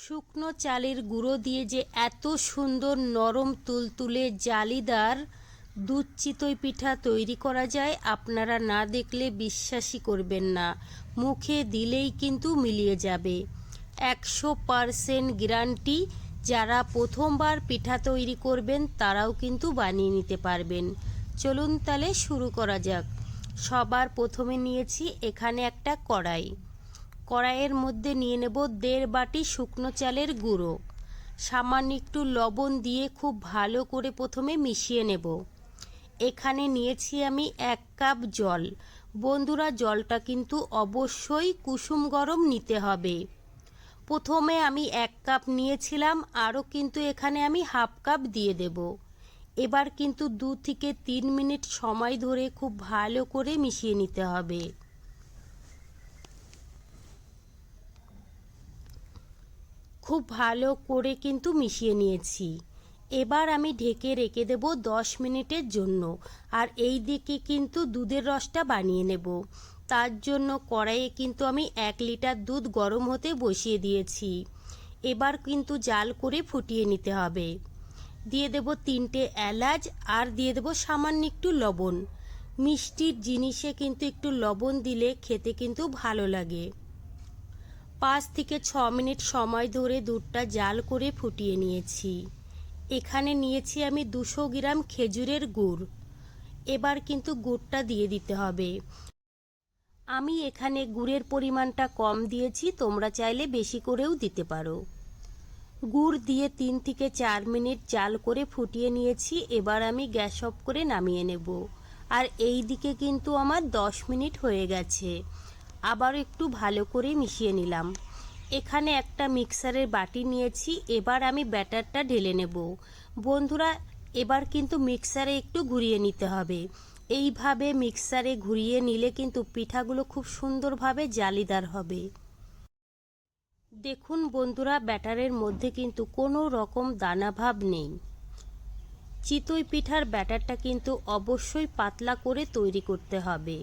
শুকনো চালের গুঁড়ো দিয়ে যে এত সুন্দর নরম তুলতুলে জালিদার দুধ চিতই পিঠা তৈরি করা যায় আপনারা না দেখলে বিশ্বাসই করবেন না। মুখে দিলেই কিন্তু মিলিয়ে যাবে। 100% গ্যারান্টি। যারা প্রথমবার পিঠা তৈরি করবেন তারাও কিন্তু বানিয়ে নিতে পারবেন। চলুন তাহলে শুরু করা যাক। সবার প্রথমে নিয়েছি এখানে একটা কড়াই। কড়াইয়ের মধ্যে নিয়ে নেব 1.5 বাটি শুকনো চালের গুঁড়ো। সামান্য একটু লবণ দিয়ে খুব ভালো করে প্রথমে মিশিয়ে নেব। এখানে নিয়েছি আমি 1 কাপ জল। বন্ধুরা, জলটা কিন্তু অবশ্যই কুসুম গরম নিতে হবে। প্রথমে আমি 1 কাপ নিয়েছিলাম, আরও কিন্তু এখানে আমি হাফ কাপ দিয়ে দেব। এবার কিন্তু 2 থেকে 3 মিনিট সময় ধরে খুব ভালো করে মিশিয়ে নিতে হবে। খুব ভালো করে কিন্তু মিশিয়ে নিয়েছি। এবার আমি ঢেকে রেখে দেব 10 মিনিটের জন্য। আর এই দিকে কিন্তু দুধের রসটা বানিয়ে নেব। তার জন্য কড়াইয়ে কিন্তু আমি 1 লিটার দুধ গরম হতে বসিয়ে দিয়েছি। এবার কিন্তু জাল করে ফুটিয়ে নিতে হবে। দিয়ে দেব 3টে এলাচ আর দিয়ে দেব সামান্য একটু লবণ। মিষ্টির জিনিসে কিন্তু একটু লবণ দিলে খেতে কিন্তু ভালো লাগে। 5 থেকে 6 মিনিট সময় ধরে দুধটা জাল করে ফুটিয়ে নিয়েছি। এখানে নিয়েছি আমি 200 গ্রাম খেজুরের গুড়। এবার কিন্তু গুড়টা দিয়ে দিতে হবে। আমি এখানে গুড়ের পরিমাণটা কম দিয়েছি, তোমরা চাইলে বেশি করেও দিতে পারো। গুড় দিয়ে 3 থেকে 4 মিনিট জাল করে ফুটিয়ে নিয়েছি। এবার আমি গ্যাস অফ করে নামিয়ে নেব। আর এই দিকে কিন্তু আমার 10 মিনিট হয়ে গেছে। আবার একটু ভালো করে মিশিয়ে নিলাম। এখানে একটা মিক্সারের বাটি নিয়েছি। এবার আমি ব্যাটারটা ঢেলে নেব। বন্ধুরা, এবার কিন্তু মিক্সারে একটু ঘুরিয়ে নিতে হবে। এইভাবে মিক্সারে ঘুরিয়ে নিলে কিন্তু পিঠাগুলো খুব সুন্দরভাবে জালিদার হবে। দেখুন বন্ধুরা, ব্যাটারের মধ্যে কিন্তু কোনো রকম দানাভাব নেই। চিতই পিঠার ব্যাটারটা কিন্তু অবশ্যই পাতলা করে তৈরি করতে হবে।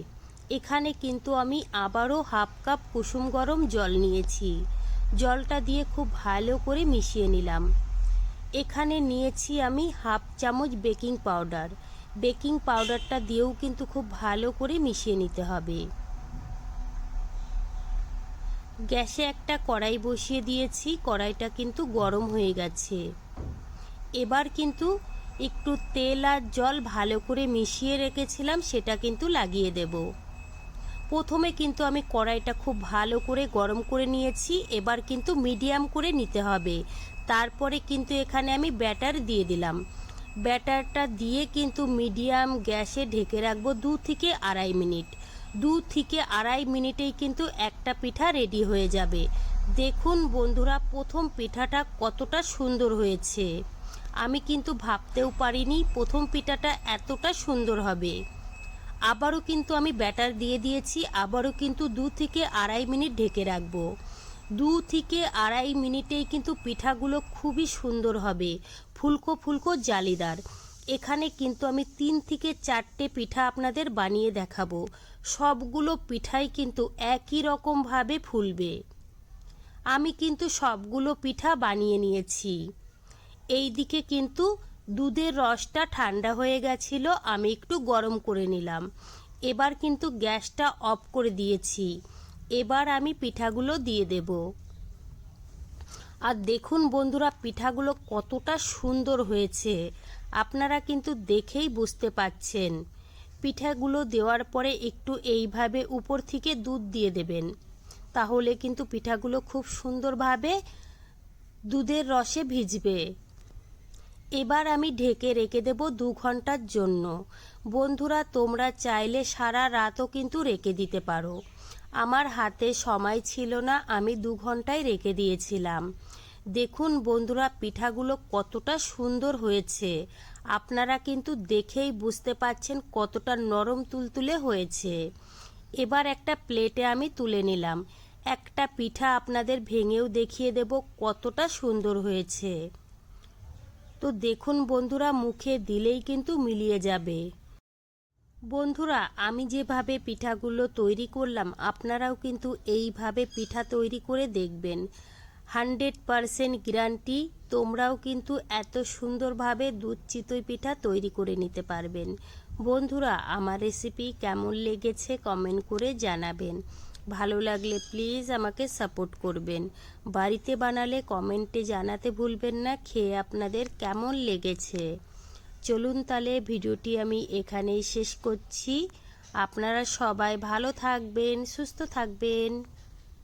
এখানে কিন্তু আমি আবারও হাফ কাপ কুসুম গরম জল নিয়েছি। জলটা দিয়ে খুব ভালো করে মিশিয়ে নিলাম। এখানে নিয়েছি আমি হাফ চামচ বেকিং পাউডার। বেকিং পাউডারটা দিয়েও কিন্তু খুব ভালো করে মিশিয়ে নিতে হবে। গ্যাসে একটা কড়াই বসিয়ে দিয়েছি। কড়াইটা কিন্তু গরম হয়ে গেছে। এবার কিন্তু একটু তেল আর জল ভালো করে মিশিয়ে রেখেছিলাম, সেটা কিন্তু লাগিয়ে দেব। প্রথমে কিন্তু আমি কড়াইটা খুব ভালো করে গরম করে নিয়েছি। এবার কিন্তু মিডিয়াম করে নিতে হবে। তারপরে কিন্তু এখানে আমি ব্যাটার দিয়ে দিলাম। ব্যাটারটা দিয়ে কিন্তু মিডিয়াম গ্যাসে ঢেকে রাখবো 2 থেকে আড়াই মিনিট। 2 থেকে আড়াই মিনিটেই কিন্তু একটা পিঠা রেডি হয়ে যাবে। দেখুন বন্ধুরা, প্রথম পিঠাটা কতটা সুন্দর হয়েছে। আমি কিন্তু ভাবতেও পারিনি প্রথম পিঠাটা এতটা সুন্দর হবে। আবারও কিন্তু আমি ব্যাটার দিয়ে দিয়েছি। আবারও কিন্তু 2 থেকে আড়াই মিনিট ঢেকে রাখবো। 2 থেকে আড়াই মিনিটেই কিন্তু পিঠাগুলো খুবই সুন্দর হবে, ফুলকো ফুলকো জালিদার। এখানে কিন্তু আমি 3 থেকে 4টে পিঠা আপনাদের বানিয়ে দেখাবো। সবগুলো পিঠাই কিন্তু একই রকমভাবে ফুলবে। আমি কিন্তু সবগুলো পিঠা বানিয়ে নিয়েছি। এই দিকে কিন্তু দুধের রসটা ঠান্ডা হয়ে গেছিল, আমি একটু গরম করে নিলাম। এবার কিন্তু গ্যাসটা অফ করে দিয়েছি। এবার আমি পিঠাগুলো দিয়ে দেব। আর দেখুন বন্ধুরা, পিঠাগুলো কতটা সুন্দর হয়েছে আপনারা কিন্তু দেখেই বুঝতে পাচ্ছেন। পিঠাগুলো দেওয়ার পরে একটু এইভাবে উপর থেকে দুধ দিয়ে দেবেন, তাহলে কিন্তু পিঠাগুলো খুব সুন্দরভাবে দুধের রসে ভিজবে। এবার আমি ঢেকে রেখে দেব 2 ঘন্টার জন্য। বন্ধুরা, তোমরা চাইলে সারা রাতও কিন্তু রেখে দিতে পারো। আমার হাতে সময় ছিল না, আমি 2 ঘন্টায় রেখে দিয়েছিলাম। দেখুন বন্ধুরা, পিঠাগুলো কতটা সুন্দর হয়েছে। আপনারা কিন্তু দেখেই বুঝতে পাচ্ছেন কতটা নরম তুলতুলে হয়েছে। এবার একটা প্লেটে আমি তুলে নিলাম। একটা পিঠা আপনাদের ভেঙেও দেখিয়ে দেব কতটা সুন্দর হয়েছে। তো দেখুন বন্ধুরা, মুখে দিলেই কিন্তু মিলিয়ে যাবে। বন্ধুরা, আমি যেভাবে পিঠাগুলো তৈরি করলাম আপনারাও কিন্তু এইভাবে পিঠা তৈরি করে দেখবেন। 100% গ্যারান্টি। তোমরাও কিন্তু এত সুন্দরভাবে দুধ চিতই পিঠা তৈরি করে নিতে পারবেন। বন্ধুরা, আমার রেসিপি কেমন লেগেছে কমেন্ট করে জানাবেন। ভালো লাগলে প্লিজ আমাকে সাপোর্ট করবেন। বাড়িতে বানালে কমেন্টে জানাতে ভুলবেন না খেয়ে আপনাদের কেমন লেগেছে। চলুন তাহলে ভিডিওটি আমি এখানেই শেষ করছি। আপনারা সবাই ভালো থাকবেন, সুস্থ থাকবেন।